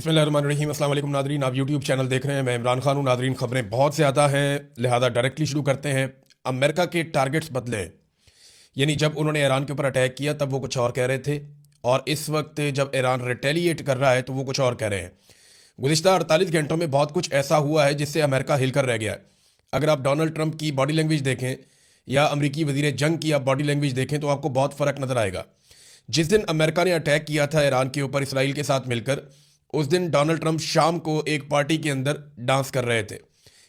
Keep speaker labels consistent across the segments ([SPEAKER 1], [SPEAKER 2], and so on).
[SPEAKER 1] बिस्मिल्लाहिर्रहमानिर्रहीम। अस्सलाम वालेकुम नादरीन, आप यूट्यूब चैनल देख रहे हैं। मैं इमरान खान हूँ। नादरीन, खबरें बहुत ज़्यादा हैं, लिहाजा डायरेक्टली शुरू करते हैं। अमेरिका के टारगेट्स बदले हैं, यानी जब उन्होंने ईरान के ऊपर अटैक किया तब वो कुछ और कह रहे थे, और इस वक्त जब ईरान रिटेलिएट कर रहा है तो वो कुछ और कह रहे हैं। गुज़िश्ता 48 घंटों में बहुत कुछ ऐसा हुआ है जिससे अमेरिका हिलकर रह गया है। अगर आप डोनाल्ड ट्रंप की बॉडी लैंग्वेज देखें या अमरीकी वज़ीर जंग की आप बॉडी लैंग्वेज देखें तो आपको बहुत फ़र्क नज़र आएगा। जिस दिन अमेरिका ने अटैक किया था ईरान के ऊपर इसराइल के साथ मिलकर, उस दिन डोनाल्ड ट्रंप शाम को एक पार्टी के अंदर डांस कर रहे थे।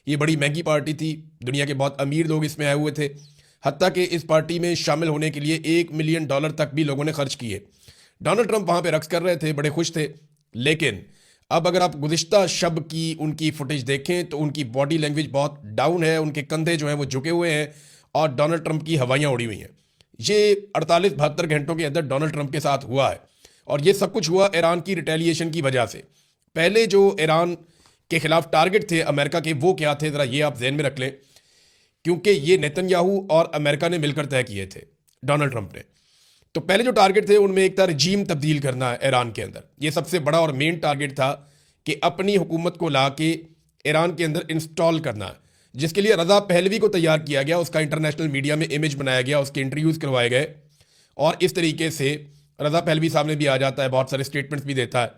[SPEAKER 1] ये बड़ी महंगी पार्टी थी, दुनिया के बहुत अमीर लोग इसमें आए हुए थे। हत्ता कि इस पार्टी में शामिल होने के लिए $1 मिलियन तक भी लोगों ने खर्च किए। डोनाल्ड ट्रंप वहाँ पे रक्स कर रहे थे, बड़े खुश थे। लेकिन अब अगर आप गुज़िश्ता शब की उनकी फुटेज देखें तो उनकी बॉडी लैंग्वेज बहुत डाउन है, उनके कंधे जो हैं वो झुके हुए हैं और डोनाल्ड ट्रंप की हवाइयाँ उड़ी हुई हैं। ये 48-72 घंटों के अंदर डोनाल्ड ट्रंप के साथ हुआ है, और ये सब कुछ हुआ ईरान की रिटेलिएशन की वजह से। पहले जो ईरान के खिलाफ टारगेट थे अमेरिका के, वो क्या थे ज़रा ये आप जहन में रख लें, क्योंकि ये नेतन्याहू और अमेरिका ने मिलकर तय किए थे, डोनाल्ड ट्रंप ने। तो पहले जो टारगेट थे उनमें एक था रजीम तब्दील करना है ईरान के अंदर। ये सबसे बड़ा और मेन टारगेट था कि अपनी हुकूमत को ला के ईरान के अंदर इंस्टॉल करना है, जिसके लिए रज़ा पहलवी को तैयार किया गया। उसका इंटरनेशनल मीडिया में इमेज बनाया गया, उसके इंटरव्यूज़ करवाए गए, और इस तरीके से रज़ा पहलवी सामने भी आ जाता है, बहुत सारे स्टेटमेंट्स भी देता है।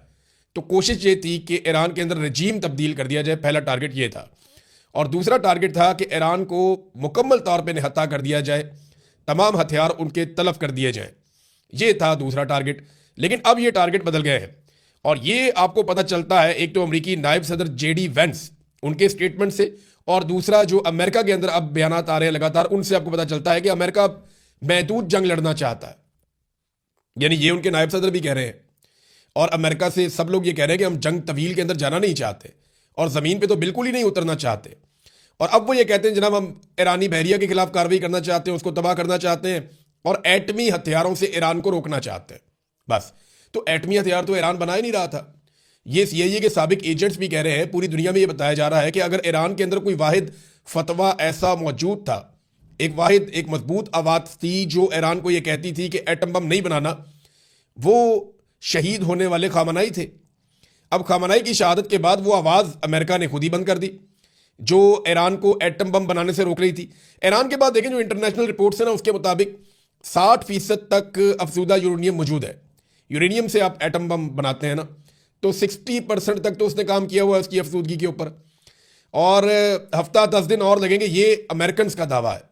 [SPEAKER 1] तो कोशिश ये थी कि ईरान के अंदर रजीम तब्दील कर दिया जाए, पहला टारगेट ये था। और दूसरा टारगेट था कि ईरान को मुकम्मल तौर पे निहत्था कर दिया जाए, तमाम हथियार उनके तलब कर दिए जाएं। ये था दूसरा टारगेट। लेकिन अब ये टारगेट बदल गए हैं, और ये आपको पता चलता है एक तो अमरीकी नायब सदर JD वेंस उनके स्टेटमेंट से, और दूसरा जो अमेरिका के अंदर अब बयानात आ रहे हैं लगातार, उनसे आपको पता चलता है कि अमेरिका महदूद जंग लड़ना चाहता है। यानी ये उनके नायब सदर भी कह रहे हैं, और अमेरिका से सब लोग ये कह रहे हैं कि हम जंग तवील के अंदर जाना नहीं चाहते, और ज़मीन पे तो बिल्कुल ही नहीं उतरना चाहते। और अब वो ये कहते हैं जनाब हम ईरानी बहरिया के खिलाफ कार्रवाई करना चाहते हैं, उसको तबाह करना चाहते हैं, और एटमी हथियारों से ईरान को रोकना चाहते हैं। बस, तो एटमी हथियार तो ईरान बना ही नहीं रहा था। ये CIA के साबिक एजेंट्स भी कह रहे हैं, पूरी दुनिया में ये बताया जा रहा है कि अगर ईरान के अंदर कोई वाहिद फतवा ऐसा मौजूद था, एक मजबूत आवाज़ थी जो ईरान को ये कहती थी कि एटम बम नहीं बनाना, वो शहीद होने वाले खामनाई थे। अब खामनाई की शहादत के बाद वो आवाज़ अमेरिका ने खुद ही बंद कर दी, जो ईरान को एटम बम बनाने से रोक रही थी। ईरान के बाद देखें जो इंटरनेशनल रिपोर्ट्स हैं ना, उसके मुताबिक 60% तक अफजूदा यूरेनियम मौजूद है। यूरेनियम से आप एटम बम बनाते हैं ना, तो 60% तक तो उसने काम किया हुआ है उसकी अफसूदगी के ऊपर, और हफ्ता 10 दिन और लगेंगे। ये अमेरिकन का दावा है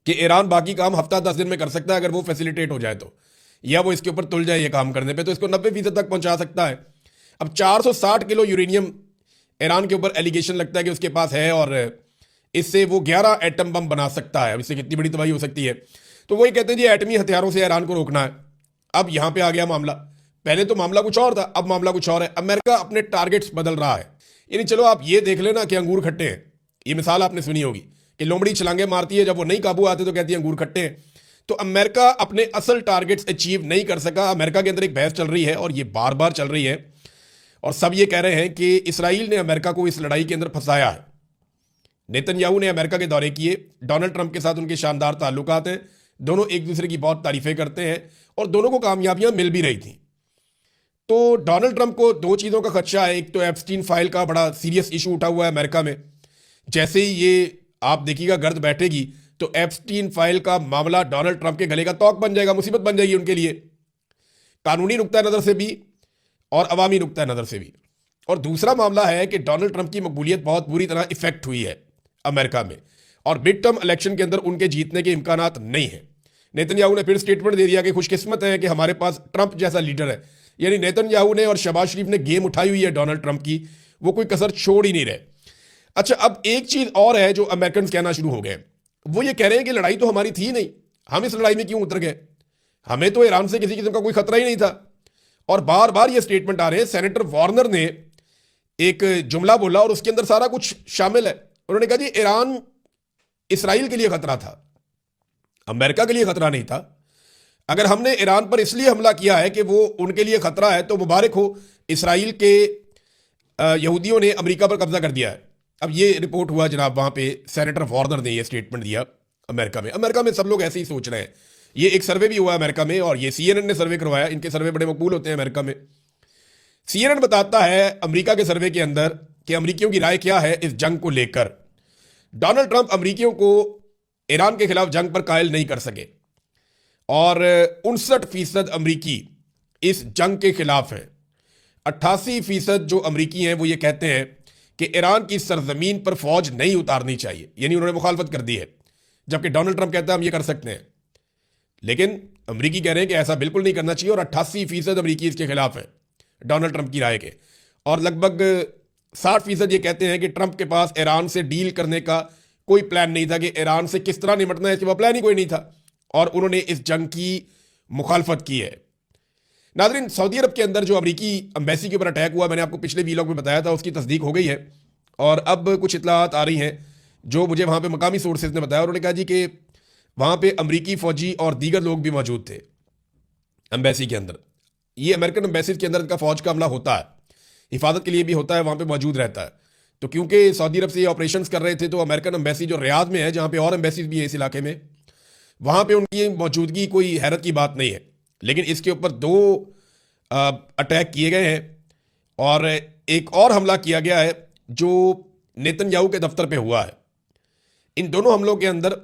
[SPEAKER 1] कि ईरान बाकी काम हफ्ता 10 दिन में कर सकता है अगर वो फैसिलिटेट हो जाए तो, या वो इसके ऊपर तुल जाए ये काम करने पे, तो इसको 90% तक पहुंचा सकता है। अब 460 किलो यूरेनियम ईरान के ऊपर एलिगेशन लगता है कि उसके पास है, और इससे वो 11 एटम बम बना सकता है। इससे कितनी बड़ी तबाही हो सकती है। तो वही कहते हैं जी एटमी हथियारों से ईरान को रोकना है। अब यहां पे आ गया मामला। पहले तो मामला कुछ और था, अब मामला कुछ और है। अमेरिका अपने टारगेट्स बदल रहा है। यानी चलो आप ये देख लेना कि अंगूर खट्टे हैं, ये मिसाल आपने सुनी होगी कि लोमड़ी छलांगे मारती है, जब वो नहीं काबू आते तो कहती है अंगूर खट्टे हैं। तो अमेरिका अपने असल टारगेट्स अचीव नहीं कर सका। अमेरिका के अंदर एक बहस चल रही है, और ये बार बार चल रही है, और सब ये कह रहे हैं कि इसराइल ने अमेरिका को इस लड़ाई के अंदर फंसाया है। नेतन्याहू ने अमेरिका के दौरे किए, डोनाल्ड ट्रंप के साथ उनके शानदार ताल्लुकात हैं, दोनों एक दूसरे की बहुत तारीफें करते हैं, और दोनों को कामयाबियां मिल भी रही थी। तो डोनाल्ड ट्रंप को दो चीज़ों का खदशा है। एक तो एप्स्टीन फाइल का बड़ा सीरियस इशू उठा हुआ है अमेरिका में। जैसे ही ये आप देखिएगा गर्द बैठेगी तो एप्स्टीन फाइल का मामला डोनाल्ड ट्रंप के गले का तौक बन जाएगा, मुसीबत बन जाएगी उनके लिए, कानूनी नुक्ता नज़र से भी और अवामी नुक्ता नज़र से भी। और दूसरा मामला है कि डोनाल्ड ट्रंप की मकबूलियत बहुत बुरी तरह इफेक्ट हुई है अमेरिका में, और मिड टर्म इलेक्शन के अंदर उनके जीतने के इम्कानात नहीं है। नेतन्याहू ने फिर स्टेटमेंट दे दिया कि खुशकिस्मत है कि हमारे पास ट्रंप जैसा लीडर है। यानी नेतन्याहू ने और शहबाज शरीफ ने गेम उठाई हुई है डोनाल्ड ट्रंप की, वो कोई कसर छोड़ ही नहीं रहे। अच्छा, अब एक चीज़ और है जो अमेरिकन कहना शुरू हो गए। वो ये कह रहे हैं कि लड़ाई तो हमारी थी नहीं, हम इस लड़ाई में क्यों उतर गए, हमें तो ईरान से किसी किस्म का कोई खतरा ही नहीं था। और बार बार ये स्टेटमेंट आ रहे हैं। सेनेटर वार्नर ने एक जुमला बोला और उसके अंदर सारा कुछ शामिल है। उन्होंने कहा जी ईरान इसराइल के लिए खतरा था, अमेरिका के लिए खतरा नहीं था। अगर हमने ईरान पर इसलिए हमला किया है कि वो उनके लिए खतरा है, तो मुबारक हो, इसराइल के यहूदियों ने अमेरिका पर कब्जा कर दिया है। अब ये रिपोर्ट हुआ जनाब, वहाँ पे सेनेटर वार्नर ने ये स्टेटमेंट दिया अमेरिका में। अमेरिका में सब लोग ऐसे ही सोच रहे हैं। ये एक सर्वे भी हुआ अमेरिका में, और ये CNN ने सर्वे करवाया, इनके सर्वे बड़े मकबूल होते हैं अमेरिका में। CNN बताता है अमेरिका के सर्वे के अंदर कि अमेरिकियों की राय क्या है इस जंग को लेकर। डोनाल्ड ट्रंप अमेरिकियों को ईरान के खिलाफ जंग पर कायल नहीं कर सके और 59% अमेरिकी इस जंग के खिलाफ हैं। 88% जो अमेरिकी हैं वो ये कहते हैं कि ईरान की सरजमीन पर फौज नहीं उतारनी चाहिए, यानी उन्होंने मुखालफत कर दी है, जबकि डोनाल्ड ट्रंप कहता है हम ये कर सकते हैं। लेकिन अमेरिकी कह रहे हैं कि ऐसा बिल्कुल नहीं करना चाहिए और 88% अमेरिकी इसके खिलाफ हैं डोनाल्ड ट्रंप की राय के। और लगभग 60% ये कहते हैं कि ट्रंप के पास ईरान से डील करने का कोई प्लान नहीं था, कि ईरान से किस तरह निपटना है इसके पास प्लान ही कोई नहीं था, और उन्होंने इस जंग की मुखालफत की है। नाज़रीन, सऊदी अरब के अंदर जो अमेरिकी एम्बेसी के ऊपर अटैक हुआ, मैंने आपको पिछले वीलॉग में बताया था, उसकी तस्दीक हो गई है और अब कुछ इत्तलात आ रही हैं जो मुझे वहाँ पे मकामी सोर्सेज ने बताया। उन्होंने कहा जी कि वहाँ पे अमेरिकी फ़ौजी और दीगर लोग भी मौजूद थे एम्बेसी के अंदर। ये अमेरिकन एम्बेसीज के अंदर इनका फ़ौज का हमला होता है, हिफाजत के लिए भी होता है, वहाँ पे मौजूद रहता है। तो क्योंकि सऊदी अरब से ये ऑपरेशंस कर रहे थे, तो अमेरिकन एम्बेसी जो रियाद में है, जहाँ पे और एम्बेसीज भी है इस इलाके में, वहाँ पे उनकी मौजूदगी कोई हैरत की बात नहीं है। लेकिन इसके ऊपर 2 अटैक किए गए हैं और एक और हमला किया गया है जो नेतन्याहू के दफ्तर पे हुआ है। इन दोनों हमलों के अंदर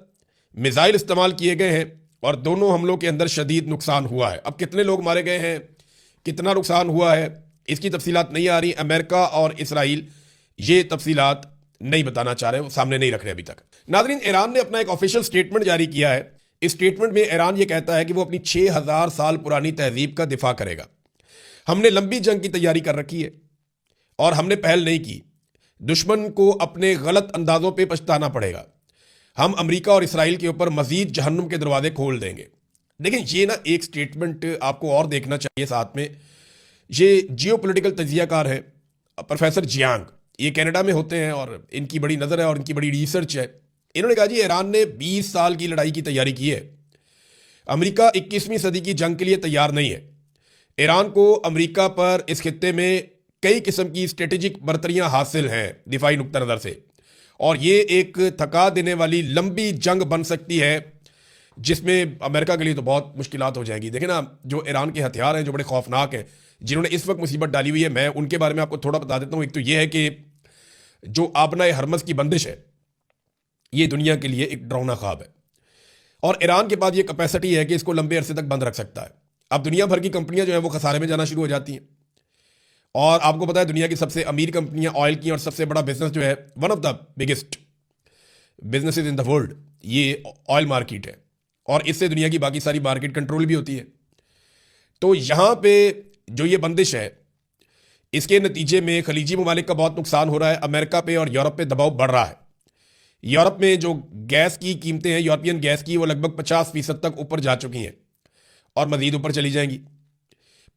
[SPEAKER 1] मिसाइल इस्तेमाल किए गए हैं और दोनों हमलों के अंदर शदीद नुकसान हुआ है। अब कितने लोग मारे गए हैं, कितना नुकसान हुआ है, इसकी तफसीलात नहीं आ रही। अमेरिका और इसराइल ये तफसीलात नहीं बताना चाह रहे, वो सामने नहीं रख रहे अभी तक। नाज़रीन, ईरान ने अपना एक ऑफिशियल स्टेटमेंट जारी किया है। इस स्टेटमेंट में ईरान ये कहता है कि वो अपनी 6000 साल पुरानी तहजीब का दिफा करेगा। हमने लंबी जंग की तैयारी कर रखी है और हमने पहल नहीं की। दुश्मन को अपने गलत अंदाजों पे पछताना पड़ेगा। हम अमेरिका और इसराइल के ऊपर मजीद जहन्नुम के दरवाजे खोल देंगे। लेकिन ये ना एक स्टेटमेंट आपको और देखना चाहिए साथ में। ये जियोपॉलिटिकल तजियाकार है प्रोफेसर जियांग, ये कनाडा में होते हैं और इनकी बड़ी नज़र है और इनकी बड़ी रिसर्च है। इन्होंने कहा जी ईरान ने 20 साल की लड़ाई की तैयारी की है। अमेरिका 21वीं सदी की जंग के लिए तैयार नहीं है। ईरान को अमेरिका पर इस खित्ते में कई किस्म की स्ट्रेटेजिक बर्तरियां हासिल हैं दिफाई नुक्ता नज़र से, और ये एक थका देने वाली लंबी जंग बन सकती है जिसमें अमेरिका के लिए तो बहुत मुश्किलात हो जाएंगी। देखें ना, जो ईरान के हथियार हैं जो बड़े खौफनाक हैं, जिन्होंने इस वक्त मुसीबत डाली हुई है, मैं उनके बारे में आपको थोड़ा बता देता हूँ। एक तो ये है कि जो आबना हरमस की बंदिश है, ये दुनिया के लिए एक डरावना ख्वाब है और ईरान के पास ये कैपेसिटी है कि इसको लंबे अरसे तक बंद रख सकता है। अब दुनिया भर की कंपनियां जो है वो खसारे में जाना शुरू हो जाती हैं और आपको पता है दुनिया की सबसे अमीर कंपनियां ऑयल की और सबसे बड़ा बिजनेस जो है, one of the biggest businesses in the world, ये ऑयल मार्केट है और इससे दुनिया की बाकी सारी मार्केट कंट्रोल भी होती है। तो यहाँ पे जो ये बंदिश है, इसके नतीजे में खलीजी ममालिक का बहुत नुकसान हो रहा है। अमेरिका पे और यूरोप पे दबाव बढ़ रहा है। यूरोप में जो गैस की कीमतें हैं, यूरोपियन गैस की, वो लगभग 50% तक ऊपर जा चुकी हैं और मजीद ऊपर चली जाएंगी।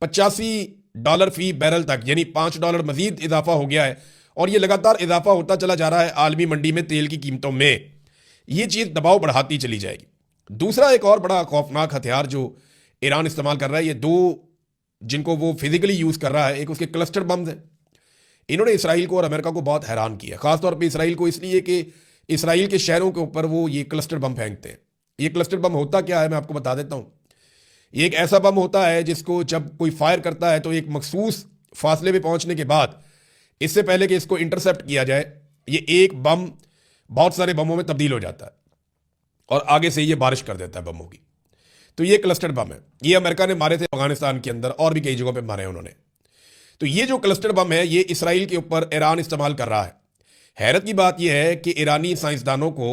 [SPEAKER 1] $85 फी बैरल तक, यानी $5 मजीद इजाफा हो गया है और ये लगातार इजाफा होता चला जा रहा है आलमी मंडी में तेल की कीमतों में। ये चीज़ दबाव बढ़ाती चली जाएगी। दूसरा एक और बड़ा खौफनाक हथियार जो ईरान इस्तेमाल कर रहा है, ये 2 जिनको वो फिजिकली यूज़ कर रहा है, एक उसके क्लस्टर बम्स हैं। इन्होंने इसराइल को और अमेरिका को बहुत हैरान किया, खासतौर पर इसराइल को, इसलिए कि इसराइल के शहरों के ऊपर वो ये क्लस्टर बम फेंकते हैं। ये क्लस्टर बम होता क्या है मैं आपको बता देता हूँ। ये एक ऐसा बम होता है जिसको जब कोई फायर करता है तो एक मखसूस फासले पे पहुंचने के बाद, इससे पहले कि इसको इंटरसेप्ट किया जाए, ये एक बम बहुत सारे बमों में तब्दील हो जाता है और आगे से ये बारिश कर देता है बमों की। तो ये क्लस्टर बम है। ये अमेरिका ने मारे थे अफगानिस्तान के अंदर और भी कई जगहों पे मारे हैं उन्होंने। तो ये जो क्लस्टर बम है, ये इसराइल के ऊपर ईरान इस्तेमाल कर रहा है। हैरत की बात यह है कि ईरानी साइंसदानों को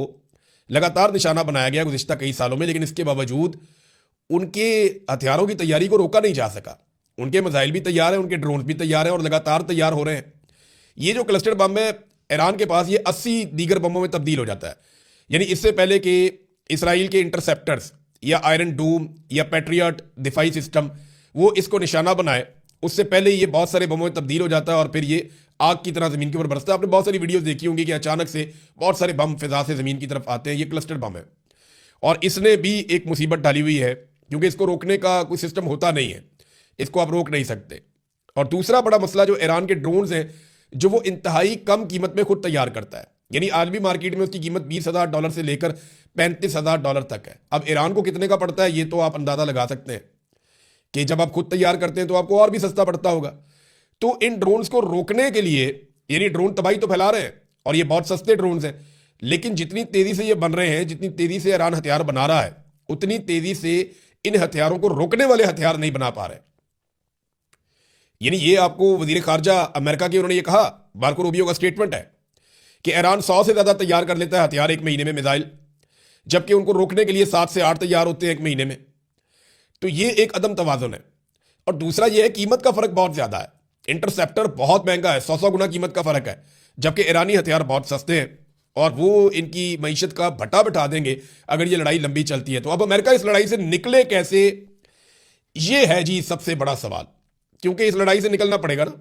[SPEAKER 1] लगातार निशाना बनाया गया गुज़िश्ता कई सालों में, लेकिन इसके बावजूद उनके हथियारों की तैयारी को रोका नहीं जा सका। उनके मिसाइल भी तैयार हैं, उनके ड्रोन भी तैयार हैं और लगातार तैयार हो रहे हैं। ये जो क्लस्टर बम है ईरान के पास, ये 80 दीगर बमों में तब्दील हो जाता है। यानी इससे पहले कि इसराइल के इंटरसेप्टर्स या आयरन डूम या पैट्रियट दिफाई सिस्टम वो इसको निशाना बनाए, उससे पहले ये बहुत सारे बमों में तब्दील हो जाता है और फिर ये आग की तरह ज़मीन के ऊपर बरसता है। आपने बहुत सारी वीडियोस देखी होंगी कि अचानक से बहुत सारे बम फिजा से ज़मीन की तरफ आते हैं। ये क्लस्टर बम है और इसने भी एक मुसीबत डाली हुई है क्योंकि इसको रोकने का कोई सिस्टम होता नहीं है, इसको आप रोक नहीं सकते। और दूसरा बड़ा मसला जो ईरान के ड्रोन्स हैं, जो वो इंतहाई कम कीमत में खुद तैयार करता है, यानी आलमी मार्केट में उसकी कीमत $20,000 से लेकर $35,000 तक है। अब ईरान को कितने का पड़ता है ये तो आप अंदाज़ा लगा सकते हैं कि जब आप खुद तैयार करते हैं तो आपको और भी सस्ता पड़ता होगा। तो इन ड्रोन्स को रोकने के लिए, यानी ड्रोन तबाही तो फैला रहे हैं और ये बहुत सस्ते ड्रोन्स हैं, लेकिन जितनी तेजी से ये बन रहे हैं, जितनी तेजी से ईरान हथियार बना रहा है, उतनी तेजी से इन हथियारों को रोकने वाले हथियार नहीं बना पा रहे। यानी ये आपको वजीर खारजा अमेरिका के उन्होंने ये कहा, मार्को रूबियो का स्टेटमेंट है कि ईरान 100 से ज्यादा तैयार कर लेता है हथियार एक महीने में, मिसाइल, जबकि उनको रोकने के लिए 7 से 8 तैयार होते हैं एक महीने में। तो ये एक अदम तवाजुन है। और दूसरा ये है, कीमत का फर्क बहुत ज्यादा है। इंटरसेप्टर बहुत महंगा है, 100 गुना कीमत का फर्क है, जबकि ईरानी हथियार बहुत सस्ते हैं और वो इनकी मईशत का भट्टा बिठा देंगे अगर ये लड़ाई लंबी चलती है। तो अब अमेरिका इस लड़ाई से निकले कैसे, ये है जी सबसे बड़ा सवाल, क्योंकि इस लड़ाई से निकलना पड़ेगा ना।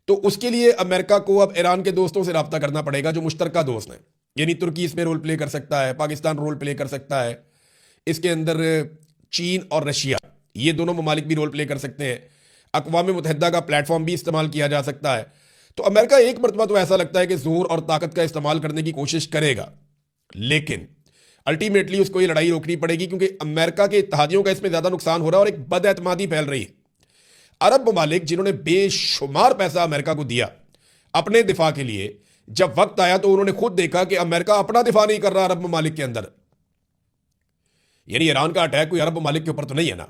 [SPEAKER 1] तो उसके लिए अमेरिका को अब ईरान के दोस्तों से रब्ता करना पड़ेगा जो मुश्तरका दोस्त हैं। यानी तुर्की इसमें रोल प्ले कर सकता है, पाकिस्तान रोल प्ले कर सकता है, इसके अंदर चीन और रशिया, ये दोनों ममालिक भी रोल प्ले कर सकते हैं। अक़वाम मुत्तहिदा का प्लेटफॉर्म भी इस्तेमाल किया जा सकता है। तो अमेरिका एक मरतबा तो ऐसा लगता है कि जोर और ताकत का इस्तेमाल करने की कोशिश करेगा, लेकिन अल्टीमेटली उसको ये लड़ाई रोकनी पड़ेगी, क्योंकि अमेरिका के इत्तेहादियों का इसमें ज्यादा नुकसान हो रहा है और एक बदएतमादी फैल रही है। अरब ममालिक जिन्होंने बेशुमार पैसा अमेरिका को दिया अपने दिफा के लिए, जब वक्त आया तो उन्होंने खुद देखा कि अमेरिका अपना दिफा नहीं कर रहा अरब ममालिक के अंदर। यानी ईरान का अटैक कोई अरब ममालिक के ऊपर तो नहीं है ना,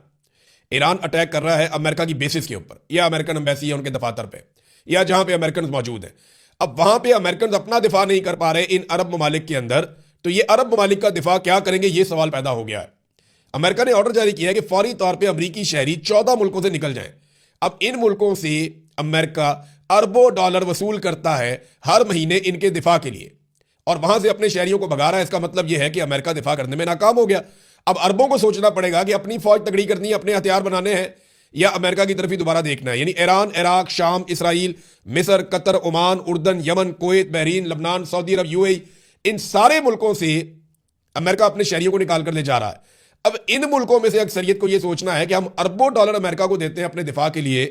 [SPEAKER 1] ईरान अटैक कर रहा है अमेरिका की बेसिस के ऊपर, या अमेरिकन एम्बेसी है उनके दफातर पे, या जहां पे अमेरिकन मौजूद हैं। अब वहां पे अमेरिकन अपना दिफा नहीं कर पा रहे इन अरब ममालिक के अंदर, तो ये अरब ममालिक का दिफा क्या करेंगे, ये सवाल पैदा हो गया है। अमेरिका ने ऑर्डर जारी किया है कि फौरी तौर पर अमरीकी शहरी 14 मुल्कों से निकल जाएं। अब इन मुल्कों से अमेरिका अरबों डॉलर वसूल करता है हर महीने इनके दिफा के लिए, और वहां से अपने शहरियों को भगा रहा है। इसका मतलब यह है कि अमेरिका दिफा करने में नाकाम हो गया। अब अरबों को सोचना पड़ेगा कि अपनी फौज तगड़ी करनी है, अपने हथियार बनाने हैं, या अमेरिका की तरफ ही दोबारा देखना है। यानी ईरान, इराक, शाम, इसराइल, मिस्र, कतर, ओमान, उर्दन, यमन, कुवैत, बहरीन, लबनान, सऊदी अरब, यूएई, इन सारे मुल्कों से अमेरिका अपने शहरियों को निकाल कर ले जा रहा है। अब इन मुल्कों में से अक्सरियत को यह सोचना है कि हम अरबों डॉलर अमेरिका को देते हैं अपने दिफा के लिए,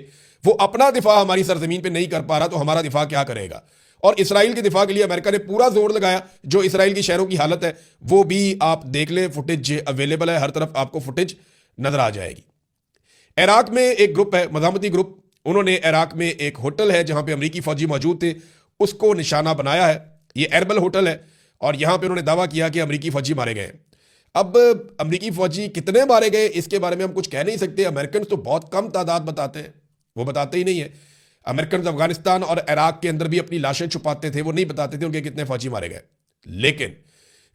[SPEAKER 1] वो अपना दिफा हमारी सरजमीन पे नहीं कर पा रहा, तो हमारा दिफा क्या करेगा। और इसराइल के दिफा के लिए अमेरिका ने पूरा जोर लगाया। जो इसराइल की शहरों की हालत है वो भी आप देख लें, फुटेज अवेलेबल है, हर तरफ आपको फुटेज नजर आ जाएगी। इराक में एक ग्रुप है, मज़ामती ग्रुप, उन्होंने इराक में एक होटल है जहां पे अमरीकी फौजी मौजूद थे, उसको निशाना बनाया है। ये एरबल होटल है और यहां पे उन्होंने दावा किया कि अमरीकी फौजी मारे गए। अब अमरीकी फौजी कितने मारे गए इसके बारे में हम कुछ कह नहीं सकते। अमेरिकन तो बहुत कम तादाद बताते हैं, वो बताते ही नहीं है। अमेरिकन अफगानिस्तान और इराक के अंदर भी अपनी लाशें छुपाते थे, वो नहीं बताते थे उनके कितने फौजी मारे गए। लेकिन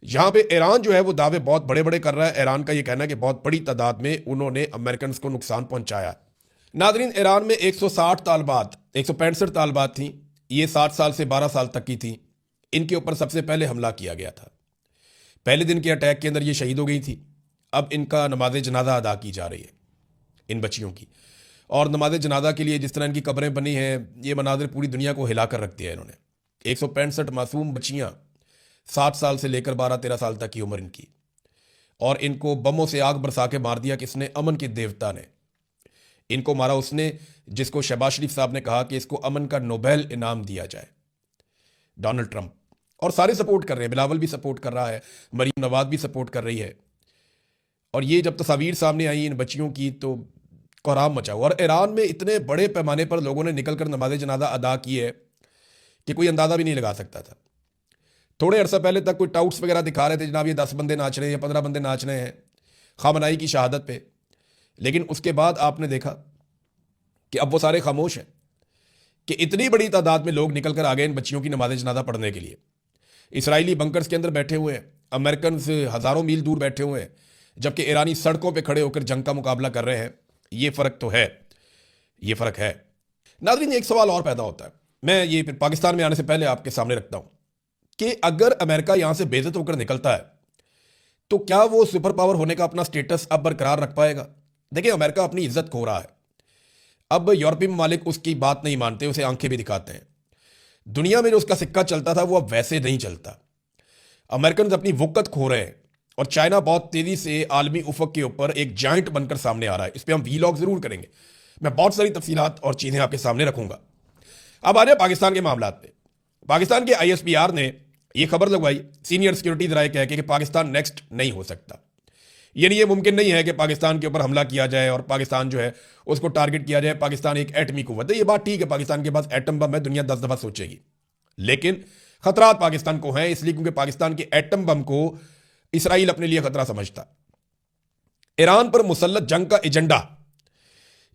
[SPEAKER 1] यहां पे ईरान जो है वो दावे बहुत बड़े बड़े कर रहा है। ईरान का ये कहना है कि बहुत बड़ी तादाद में उन्होंने अमेरिकन को नुकसान पहुंचाया। नादरीन, ईरान में 160 तालबात, 165 तालबात थी, ये 60 साल से 12 साल तक की थी। इनके ऊपर सबसे पहले हमला किया गया था। पहले दिन के अटैक के अंदर ये शहीद हो गई थी। अब इनका नमाज जनाजा अदा की जा रही है इन बच्चियों की, और नमाज जनाजा के लिए जिस तरह इनकी कब्रें बनी हैं, ये मनाजिर पूरी दुनिया को हिला कर रख दिया है इन्होंने। 165 मासूम बच्चियां, 7 साल से लेकर 12-13 साल तक की उम्र इनकी, और इनको बमों से आग बरसा के मार दिया किसने, अमन के देवता ने। इनको मारा उसने जिसको शहबाज शरीफ साहब ने कहा कि इसको अमन का नोबेल इनाम दिया जाए, डोनाल्ड ट्रंप। और सारे सपोर्ट कर रहे हैं, बिलावल भी सपोर्ट कर रहा है, मरीम नवाज भी सपोर्ट कर रही है। और ये जब तस्वीर सामने आई इन बच्चियों की तो कोहराम मचा हुआ। और ईरान में इतने बड़े पैमाने पर लोगों ने निकलकर नमाज जनाजा अदा की है कि कोई अंदाजा भी नहीं लगा सकता था। थोड़े अरसा पहले तक कोई टाउट्स वगैरह दिखा रहे थे, जनाब ये 10 बंदे नाच रहे हैं या 15 बंदे नाच रहे हैं खामनाई की शहादत पे, लेकिन उसके बाद आपने देखा कि अब वो सारे खामोश हैं कि इतनी बड़ी तादाद में लोग निकल कर आ गए इन बच्चियों की नमाज जनाजा पढ़ने के लिए। इसराइली बंकर्स के अंदर बैठे हुए हैं, अमेरिकन से हज़ारों मील दूर बैठे हुए हैं, जबकि ईरानी सड़कों पर खड़े होकर जंग का मुकाबला कर रहे हैं। ये फ़र्क तो है, ये फ़र्क है। नाज़रीन, एक सवाल और पैदा होता है, मैं ये फिर पाकिस्तान में आने से पहले आपके सामने रखता हूँ कि अगर अमेरिका यहाँ से बेइज्जत होकर निकलता है तो क्या वो सुपर पावर होने का अपना स्टेटस अब बरकरार रख पाएगा। देखिए, अमेरिका अपनी इज्जत खो रहा है। अब यूरोपीय ममालिक उसकी बात नहीं मानते, उसे आंखें भी दिखाते हैं। दुनिया में जो उसका सिक्का चलता था वो अब वैसे नहीं चलता। अमेरिकन अपनी वक़्त खो रहे हैं और चाइना बहुत तेजी से आलमी उफक के ऊपर एक जाइंट बनकर सामने आ रहा है। इस पर हम वीलॉग जरूर करेंगे, मैं बहुत सारी तफसीलात और चीज़ें आपके सामने रखूंगा। अब आ जाए पाकिस्तान के मामला पे। पाकिस्तान के ISPR ने यह खबर लगवाई सीनियर सिक्योरिटी जराए कह के कि पाकिस्तान नेक्स्ट नहीं हो सकता। यानी ये मुमकिन नहीं है कि पाकिस्तान के ऊपर हमला किया जाए और पाकिस्तान जो है उसको टारगेट किया जाए। पाकिस्तान एक एटमी कुव्वत है, ये बात ठीक है, पाकिस्तान के पास एटम बम है, दुनिया 10 दफा सोचेगी, लेकिन खतरात पाकिस्तान को हैं, इसलिए क्योंकि पाकिस्तान के एटम बम को इसराइल अपने लिए खतरा समझता। ईरान पर मुसल्लत जंग का एजेंडा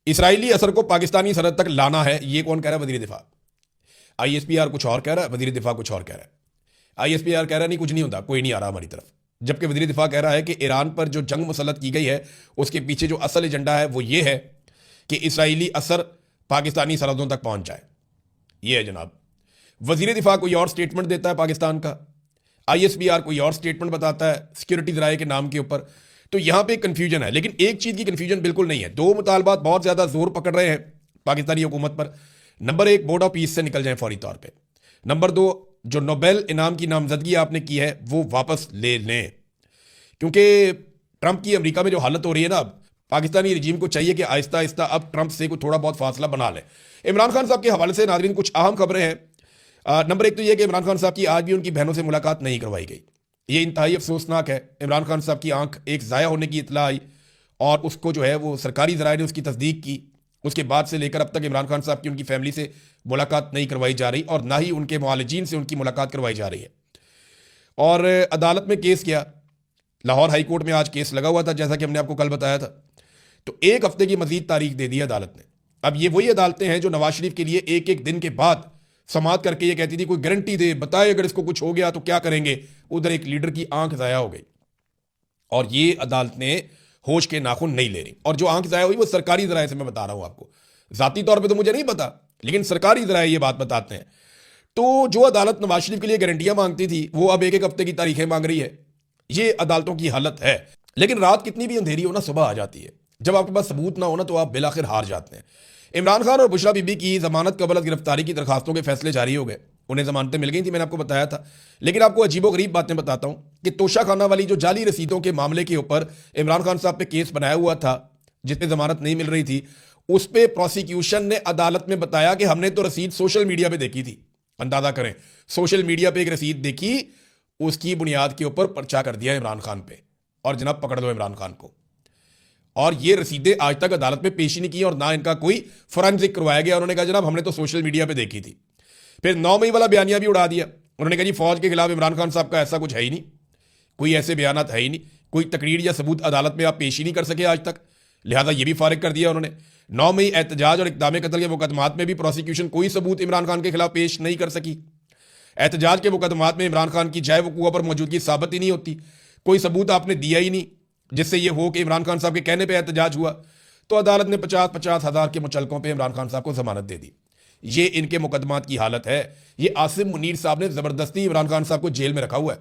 [SPEAKER 1] इसराइली असर को पाकिस्तानी सरहद तक लाना है, ये कौन कह रहा है? वजीर दिफा। आईएसपीआर कुछ और कह रहा है, वजीर दिफा कुछ और कह रहा है। आईएसपीआर कह रहा है नहीं कुछ नहीं होता, कोई नहीं आ रहा हमारी तरफ, जबकि वजीर दिफा कह रहा है कि ईरान पर जो जंग मुसल्लत की गई है उसके पीछे जो असल एजेंडा है वो ये है कि इसराइली असर पाकिस्तानी सरहदों तक पहुंच जाए। ये है जनाब। वजीर दिफा कोई और स्टेटमेंट देता है पाकिस्तान का, आईएसपीआर कोई और स्टेटमेंट बताता है सिक्योरिटी ज़राए के नाम के ऊपर। तो यहां पे कंफ्यूजन है, लेकिन एक चीज की कंफ्यूजन बिल्कुल नहीं है। दो मुतालबात बहुत ज्यादा जोर पकड़ रहे हैं पाकिस्तानी हुकूमत पर। नंबर एक, बोर्ड ऑफ पीस से निकल जाए फौरी तौर पे। नंबर दो, जो नोबेल इनाम की नामजदगी आपने की है वो वापस ले लें, क्योंकि ट्रंप की अमेरिका में जो हालत हो रही है ना, अब पाकिस्तानी रजीम को चाहिए कि आहिस्ता आहिस्ता अब ट्रंप से कोई थोड़ा बहुत फासला बना ले। इमरान खान साहब के हवाले से नाज़रीन कुछ अहम खबरें हैं। नंबर एक तो यह कि इमरान खान साहब की आज भी उनकी बहनों से मुलाकात नहीं करवाई गई। ये इंतहाई अफसोसनाक है। इमरान खान साहब की आंख एक ज़ाया होने की इतला आई और उसको जो है वो सरकारी ज़राए ने उसकी तस्दीक की। उसके बाद से लेकर अब तक इमरान खान साहब की उनकी फैमिली से मुलाकात नहीं करवाई जा रही और ना ही उनके मुआलिजीन से उनकी मुलाकात करवाई जा रही है। और अदालत में केस किया, लाहौर हाई कोर्ट में आज केस लगा हुआ था, जैसा कि हमने आपको कल बताया था। तो एक हफ्ते की मजीद तारीख दे दी अदालत ने। अब ये वही अदालतें हैं जो नवाज शरीफ के लिए एक एक दिन के बाद समात करके ये कहती थी कोई गारंटी दे, बताए अगर इसको कुछ हो गया तो क्या करेंगे। उधर एक लीडर की आंख ज़ाया हो गई और ये अदालत ने होश के नाखून नहीं ले रही। और जो आंख ज़ाया हुई वो सरकारी ज़राए से मैं बता रहा हूं आपको, ज़ाती तौर पे तो मुझे नहीं पता, लेकिन सरकारी ज़राए ये बात बताते हैं। तो जो अदालत नवाज शरीफ के लिए गारंटियां मांगती थी वो अब एक एक हफ्ते की तारीखें मांग रही है। ये अदालतों की हालत है। लेकिन रात कितनी भी अंधेरी हो ना, सुबह आ जाती है। जब आपके पास सबूत ना हो ना तो आप बिलाखिर हार जाते हैं। इमरान खान और बुशरा बीबी की जमानत कबल गिरफ्तारी की दरखास्तों के फैसले जारी हो गए, उन्हें जमानतें मिल गई थी, मैंने आपको बताया था। लेकिन आपको अजीबोगरीब बातें बताता हूं कि तोशा खाना वाली जो जाली रसीदों के मामले के ऊपर इमरान खान साहब पे केस बनाया हुआ था, जिसमें जमानत नहीं मिल रही थी, उस पर प्रोसिक्यूशन ने अदालत में बताया कि हमने तो रसीद सोशल मीडिया पर देखी थी। अंदाजा करें, सोशल मीडिया पर एक रसीद देखी, उसकी बुनियाद के ऊपर पर्चा कर दिया इमरान खान पे और जनाब पकड़ लो इमरान खान को। और ये रसीदें आज तक अदालत में पेश ही नहीं की और ना इनका कोई फोरेंसिक करवाया गया। उन्होंने कहा जनाब हमने तो सोशल मीडिया पे देखी थी। फिर 9 मई वाला बयानिया भी उड़ा दिया। उन्होंने कहा जी फौज के खिलाफ इमरान खान साहब का ऐसा कुछ है ही नहीं, कोई ऐसे बयानात है ही नहीं, कोई तकरीर या सबूत अदालत में आप पेश ही नहीं कर सके आज तक, लिहाजा ये भी फारिग कर दिया उन्होंने। 9 मई एहतजाज और इक़दाम कत्ल के मुकदमात में भी प्रोसिक्यूशन कोई सबूत इमरान खान के खिलाफ पेश नहीं कर सकी। एहतजाज के मुकदमात में इमरान खान की जाए वकूआ पर मौजूदगी साबित ही नहीं होती, कोई सबूत आपने दिया ही नहीं जिससे ये हो कि इमरान खान साहब के कहने पे एहतजाज हुआ। तो अदालत ने 50-50 हज़ार के मुचलकों पे इमरान खान साहब को जमानत दे दी। ये इनके मुकदमात की हालत है। ये आसिम मुनीर साहब ने ज़बरदस्ती इमरान खान साहब को जेल में रखा हुआ है।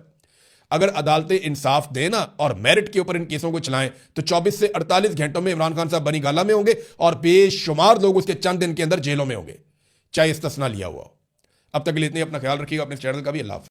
[SPEAKER 1] अगर अदालतें इंसाफ दें ना और मेरिट के ऊपर इन केसों को चलाएं तो 24 से 48 घंटों में इमरान खान साहब बनी गाला में होंगे और बेशुमार लोग उसके चंद दिन के अंदर जेलों में होंगे, चाहे इस्तिस्ना लिया हुआ हो। अब तक के लिए इतने, अपना ख्याल रखिएगा, अपने चैनल का भी। अल्लाह हाफ़िज़।